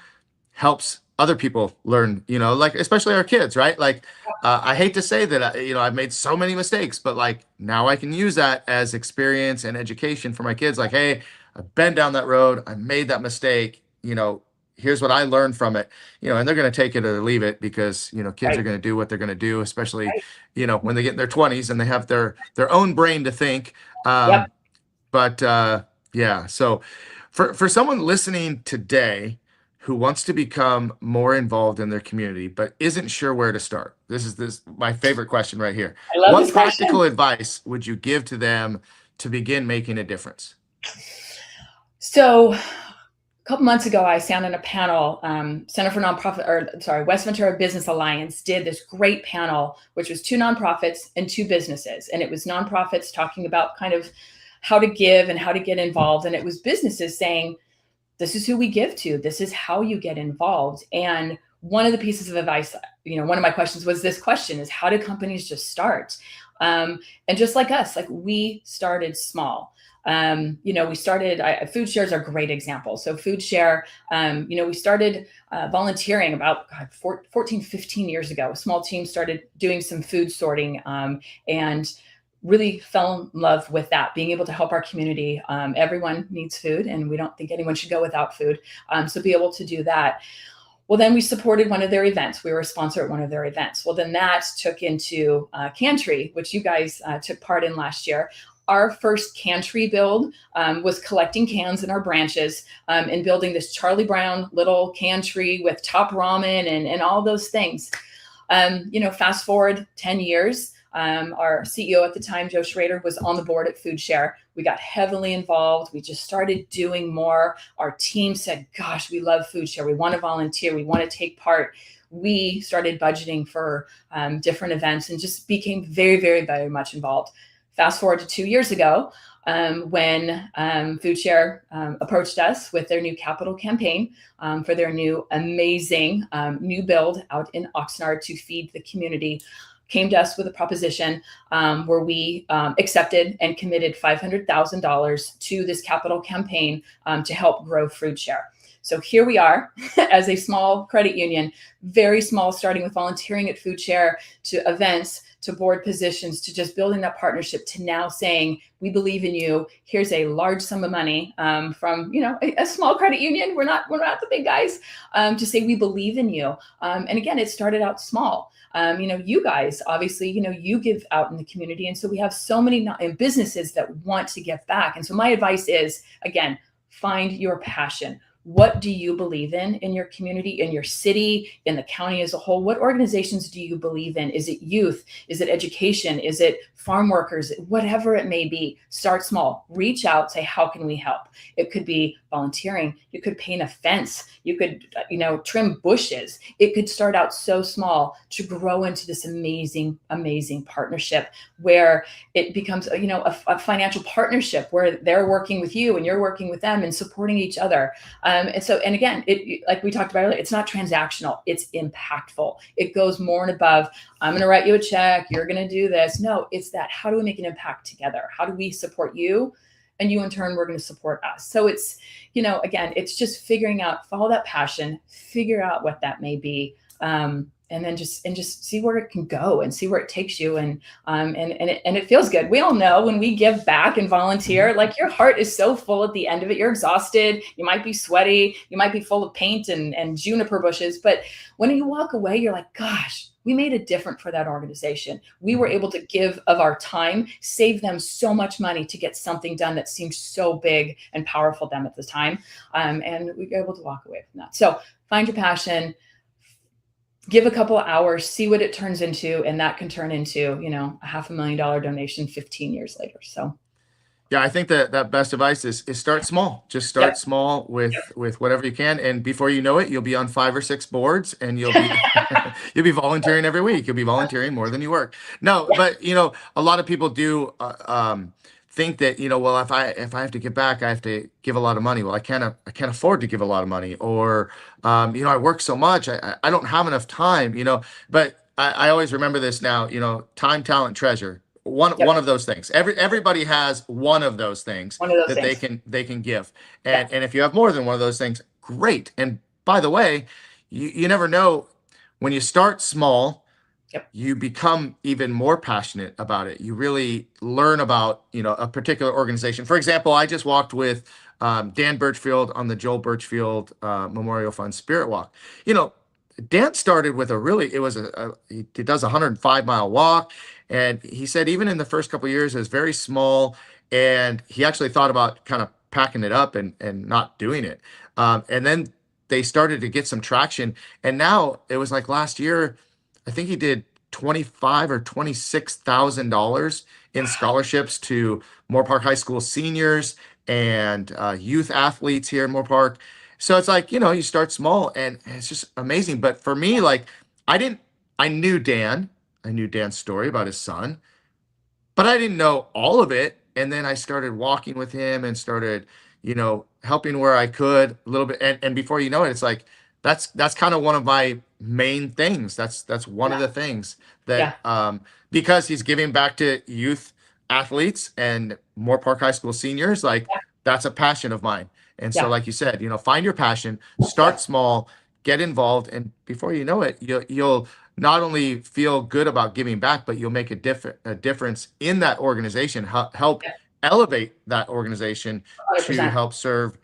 helps other people learn, like especially our kids, right? Like, I hate to say that, I've made so many mistakes, but like now I can use that as experience and education for my kids. Like, hey, I've been down that road. I made that mistake. Here's what I learned from it, and they're going to take it or leave it, because, kids are going to do what they're going to do, especially, when they get in their 20s and they have their own brain to think. But yeah, so for someone listening today who wants to become more involved in their community, but isn't sure where to start, this is my favorite question right here. I love what this practical question. advice would you give to them to begin making a difference? So a couple months ago, I sat on a panel, West Ventura Business Alliance did this great panel, which was 2 nonprofits and 2 businesses. And it was nonprofits talking about kind of how to give and how to get involved. And it was businesses saying, this is who we give to, this is how you get involved. And one of the pieces of advice, one of my questions was this question is, how do companies just start? And just like us, like we started small. We started, food shares are a great example. So food share, we started volunteering about 14, 15 years ago. A small team started doing some food sorting, and really fell in love with that, being able to help our community. Everyone needs food, and we don't think anyone should go without food. So be able to do that. Well, then we supported one of their events. We were a sponsor at one of their events. Well, then that took into Cantry, which you guys took part in last year. Our first Cantry build was collecting cans in our branches and building this Charlie Brown little Cantry with top ramen and all those things. Fast forward 10 years. Our CEO at the time, Joe Schrader, was on the board at Food Share. We got heavily involved. We just started doing more. Our team said, gosh, we love Food Share. We want to volunteer. We want to take part. We started budgeting for different events and just became very, very, very much involved. Fast forward to 2 years ago, when Food Share approached us with their new capital campaign for their new amazing new build out in Oxnard to feed the community. Came to us with a proposition where we accepted and committed $500,000 to this capital campaign to help grow Food Share. So here we are as a small credit union, very small, starting with volunteering at Food Share, to events, to board positions, to just building that partnership, to now saying, we believe in you. Here's a large sum of money from, a small credit union. We're not the big guys, to say we believe in you. And again, it started out small. You guys, obviously, you give out in the community. And so we have so many businesses that want to give back. And so my advice is, again, find your passion. What do you believe in your community, in your city, in the county as a whole? What organizations do you believe in? Is it youth? Is it education? Is it farm workers? Whatever it may be, start small. Reach out, say, how can we help? It could be volunteering. You could paint a fence. You could, trim bushes. It could start out so small to grow into this amazing, amazing partnership where it becomes, a financial partnership where they're working with you and you're working with them and supporting each other. And again, like we talked about earlier, it's not transactional, it's impactful. It goes more and above, I'm going to write you a check, you're going to do this. No, it's that, how do we make an impact together? How do we support you and you in turn were going to support us. So it's, again, it's just figuring out, follow that passion, figure out what that may be. And then just see where it can go and see where it takes you. And it feels good. We all know when we give back and volunteer, like your heart is so full at the end of it. You're exhausted. You might be sweaty. You might be full of paint and juniper bushes. But when you walk away, you're like, gosh, we made a difference for that organization. We were able to give of our time, save them so much money to get something done that seemed so big and powerful to them at the time. And we were able to walk away from that. So find your passion, give a couple of hours, see what it turns into, and that can turn into, a $500,000 donation 15 years later. So Yeah, I think that best advice is start small. Just start small with whatever you can, and before you know it, you'll be on 5 or 6 boards, and you'll be you'll be volunteering every week. You'll be volunteering more than you work. No, but a lot of people do think that well, if I have to give back, I have to give a lot of money. Well, I can't afford to give a lot of money, or I work so much, I don't have enough time. But I always remember this now. Time, talent, treasure. One of those things. Everybody has one of those things that they can give, and if you have more than one of those things, great. And by the way, you never know, when you start small, you become even more passionate about it. You really learn about a particular organization. For example, I just walked with Dan Birchfield on the Joel Birchfield Memorial Fund Spirit Walk. Dan started with he does a 105-mile walk. And he said even in the first couple of years, it was very small. And he actually thought about kind of packing it up and not doing it. And then they started to get some traction. And now it was like last year, I think he did $25,000 or $26,000 in scholarships to Moore Park High School seniors and youth athletes here in Moore Park. So it's like, you start small, and it's just amazing. But for me, like, I knew Dan's story about his son, but I didn't know all of it. And then I started walking with him and started, helping where I could a little bit. And before you know it, it's like, that's kind of one of my main things. That's one of the things that, because he's giving back to youth athletes and Moore Park High School seniors, like that's a passion of mine. And so, like you said, find your passion, start small, get involved. And before you know it, you'll not only feel good about giving back, but you'll make a difference in that organization, help elevate that organization 100%. To help serve,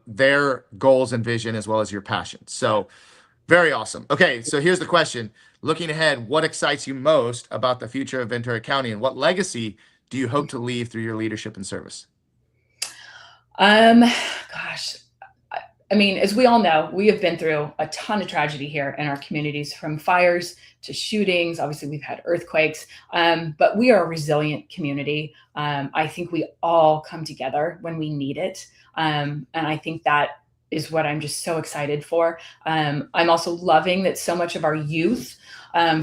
their goals and vision, as well as your passion. So very awesome. Okay. So here's the question: looking ahead, what excites you most about the future of Ventura County, and what legacy do you hope to leave through your leadership and service? Gosh, I mean, as we all know, we have been through a ton of tragedy here in our communities, from fires to shootings. Obviously, we've had earthquakes, but we are a resilient community. I think we all come together when we need it. And I think that is what I'm just so excited for. I'm also loving that so much of our youth,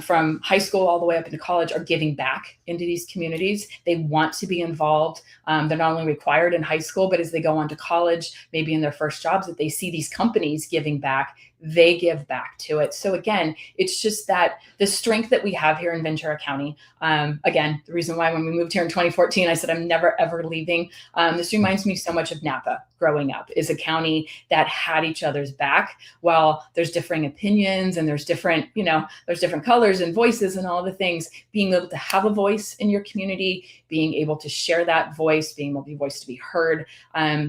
from high school all the way up into college, are giving back into these communities. They want to be involved. They're not only required in high school, but as they go on to college, maybe in their first jobs, that they see these companies giving back, they give back to it. So again, it's just that the strength that we have here in Ventura County. Again, the reason why when we moved here in 2014, I said, I'm never, ever leaving. This reminds me so much of Napa growing up, is a county that had each other's back. While there's differing opinions and there's different, there's different colors and voices and all the things, being able to have a voice in your community, being able to share that voice, being able to be voice to be heard,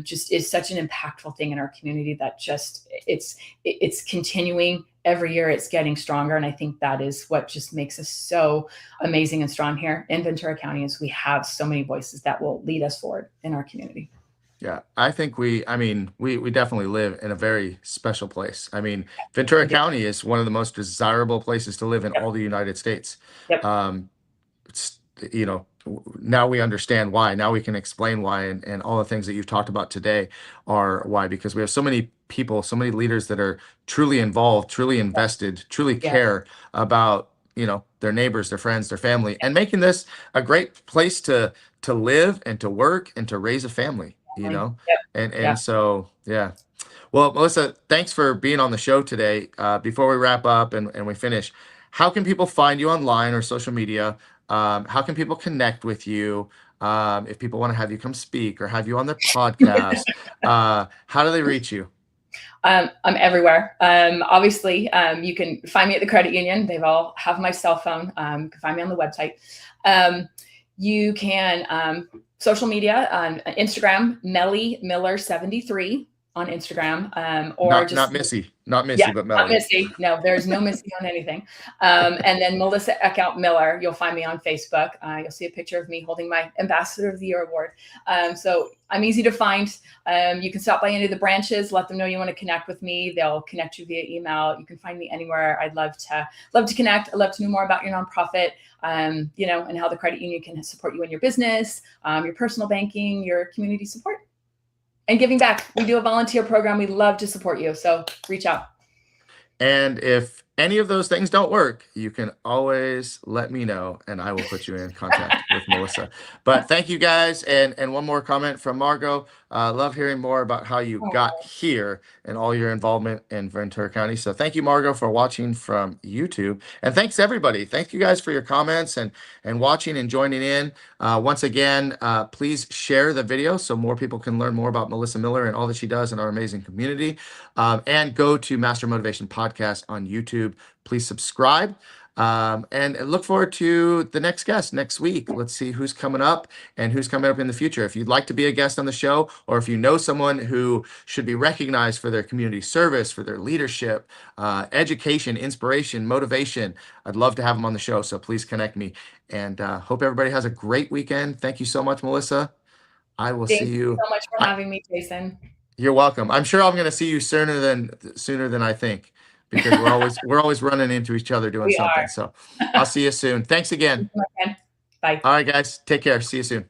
just is such an impactful thing in our community that just, it's continuing every year. It's getting stronger. And I think that is what just makes us so amazing and strong here in Ventura County, is we have so many voices that will lead us forward in our community. Yeah, I think we definitely live in a very special place. I mean, Ventura County is one of the most desirable places to live in all the United States. It's, now we understand why. Now we can explain why, and all the things that you've talked about today are why, because we have so many people, so many leaders that are truly involved, truly invested, truly care about, their neighbors, their friends, their family, and making this a great place to live and to work and to raise a family. So, yeah. Well, Melissa, thanks for being on the show today. Before we wrap up and we finish, how can people find you online or social media? How can people connect with you? if people want to have you come speak or have you on their podcast, how do they reach you? I'm everywhere. Obviously, you can find me at the credit union. They've all have my cell phone. You can find me on the website. You can social media on Instagram, Melly Miller 73 on Instagram, or Not just not Missy, yeah, but not Melly. Missy. No, there's no Missy on anything. And then Melissa Eckhout Miller. You'll find me on Facebook. You'll see a picture of me holding my Ambassador of the Year award. So I'm easy to find. You can stop by any of the branches. Let them know you want to connect with me. They'll connect you via email. You can find me anywhere. I'd love to connect. I'd love to know more about your nonprofit. And how the credit union can support you in your business, your personal banking, your community support. And giving back. We do a volunteer program. We love to support you. So reach out. And if any of those things don't work, you can always let me know and I will put you in contact with Melissa. But thank you guys. And one more comment from Margot. Love hearing more about how you got here and all your involvement in Ventura County. So thank you, Margot, for watching from YouTube. And thanks everybody. Thank you guys for your comments and watching and joining in. Once again, please share the video so more people can learn more about Melissa Miller and all that she does in our amazing community. And go to Master Motivation Podcast on YouTube. Please subscribe. And look forward to the next guest next week. Let's see who's coming up and who's coming up in the future. If you'd like to be a guest on the show, or if you know someone who should be recognized for their community service, for their leadership, education, inspiration, motivation, I'd love to have them on the show. So please connect me, and hope everybody has a great weekend. Thank you so much, Melissa. I will see you. Thank you so much for having me, Jason. You're welcome. I'm sure I'm going to see you sooner than I think, because we're always running into each other doing something. So I'll see you soon. Thanks again. Bye. All right, guys. Take care. See you soon.